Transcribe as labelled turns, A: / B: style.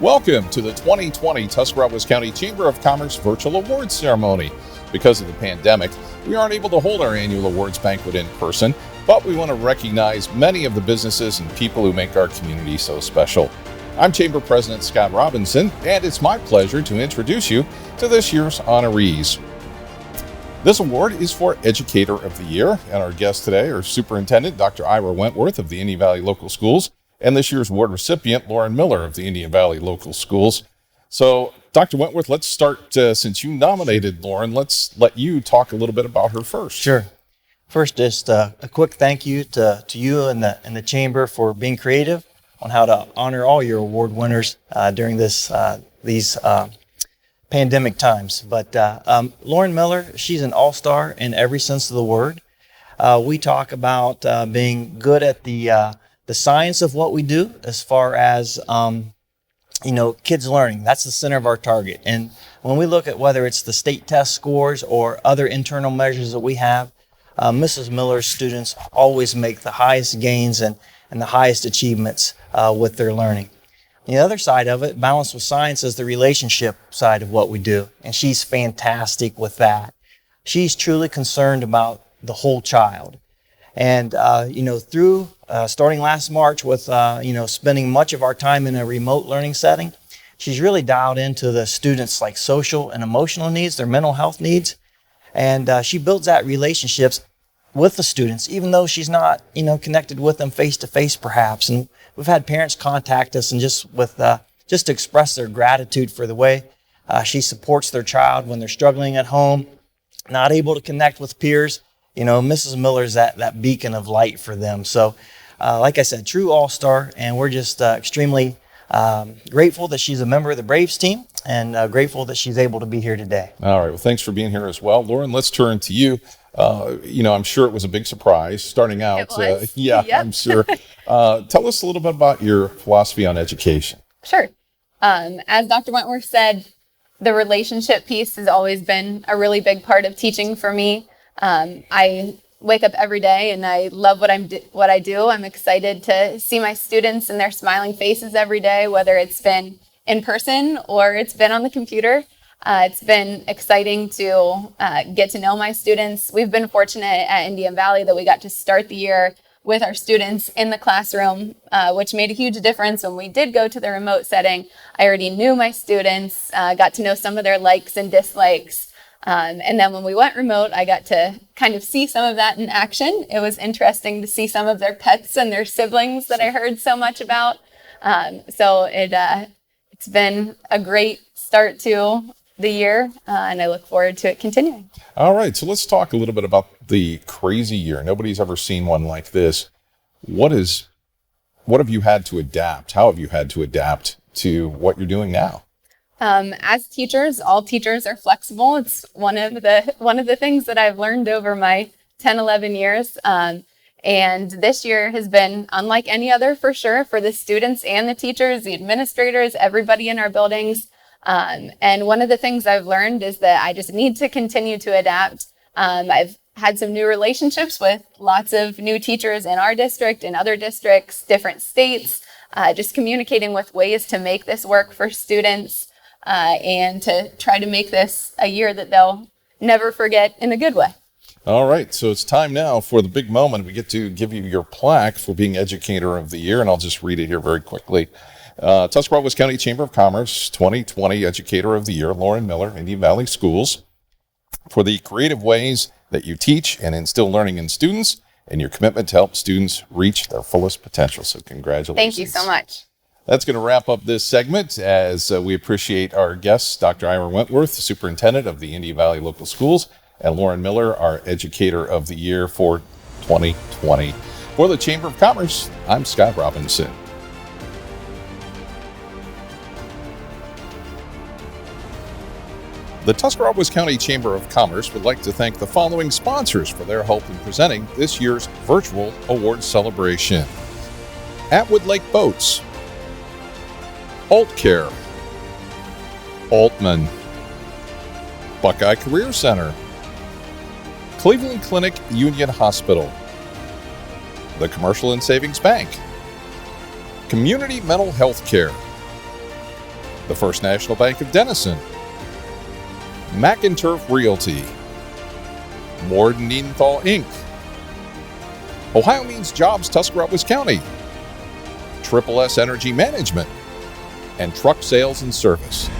A: Welcome to the 2020 Tuscarawas County Chamber of Commerce Virtual Awards Ceremony. Because of the pandemic, we aren't able to hold our annual awards banquet in person, but we want to recognize many of the businesses and people who make our community so special. I'm Chamber President Scott Robinson, and it's my pleasure to introduce you to this year's honorees. This award is for Educator of the Year, and our guests today are Superintendent Dr. Ira Wentworth of the Indian Valley Local Schools, and this year's award recipient, Lauren Miller of the Indian Valley Local Schools. So, Dr. Wentworth, let's start, since you nominated Lauren, let's let you talk a little bit about her first.
B: Sure. First, just a quick thank you to you and the Chamber for being creative on how to honor all your award winners during these pandemic times. But Lauren Miller, she's an all-star in every sense of the word. We talk about being good at the science of what we do as far as, kids learning. That's the center of our target. And when we look at whether it's the state test scores or other internal measures that we have, Mrs. Miller's students always make the highest gains and the highest achievements with their learning. The other side of it, balanced with science, is the relationship side of what we do. And she's fantastic with that. She's truly concerned about the whole child. And, through starting last March with, spending much of our time in a remote learning setting, she's really dialed into the students' like social and emotional needs, their mental health needs. And she builds that relationships with the students, even though she's not, connected with them face to face perhaps. And we've had parents contact us and just to express their gratitude for the way she supports their child when they're struggling at home, not able to connect with peers. Mrs. Miller's that beacon of light for them. So, like I said, true all-star, and we're just extremely grateful that she's a member of the Braves team and grateful that she's able to be here today.
A: All right. Well, thanks for being here as well. Lauren, let's turn to you. I'm sure it was a big surprise starting out.
C: It was.
A: Yep. I'm sure. Tell us a little bit about your philosophy on education.
C: Sure. As Dr. Wentworth said, the relationship piece has always been a really big part of teaching for me. I wake up every day and I love what I do. I'm excited to see my students and their smiling faces every day, whether it's been in person or it's been on the computer. It's been exciting to get to know my students. We've been fortunate at Indian Valley that we got to start the year with our students in the classroom, which made a huge difference when we did go to the remote setting. I already knew my students, got to know some of their likes and dislikes. And then when we went remote, I got to kind of see some of that in action. It was interesting to see some of their pets and their siblings that I heard so much about. So it's been a great start to the year, and I look forward to it continuing.
A: All right. So let's talk a little bit about the crazy year. Nobody's ever seen one like this. What have you had to adapt? How have you had to adapt to what you're doing now?
C: As teachers, all teachers are flexible. It's one of the things that I've learned over my 10, 11 years. And this year has been unlike any other for sure for the students and the teachers, the administrators, everybody in our buildings. And one of the things I've learned is that I just need to continue to adapt. I've had some new relationships with lots of new teachers in our district, in other districts, different states, just communicating with ways to make this work for students. And to try to make this a year that they'll never forget in a good way.
A: All right, so it's time now for the big moment. We get to give you your plaque for being Educator of the Year, and I'll just read it here very quickly. Tuscarawas County Chamber of Commerce 2020 Educator of the Year, Lauren Miller, Indian Valley Schools, for the creative ways that you teach and instill learning in students and your commitment to help students reach their fullest potential. So congratulations.
C: Thank you so much.
A: That's going to wrap up this segment as we appreciate our guests, Dr. Ira Wentworth, Superintendent of the Indian Valley Local Schools, and Lauren Miller, our Educator of the Year for 2020. For the Chamber of Commerce, I'm Scott Robinson. The Tuscarawas County Chamber of Commerce would like to thank the following sponsors for their help in presenting this year's virtual awards celebration. Atwood Lake Boats, AltCare, Altman, Buckeye Career Center, Cleveland Clinic Union Hospital, the Commercial and Savings Bank, Community Mental Health Care, the First National Bank of Denison, McInturf Realty, Morden Neanthal Inc., Ohio Means Jobs Tuscarawas County, Triple S Energy Management, and Truck Sales and Service.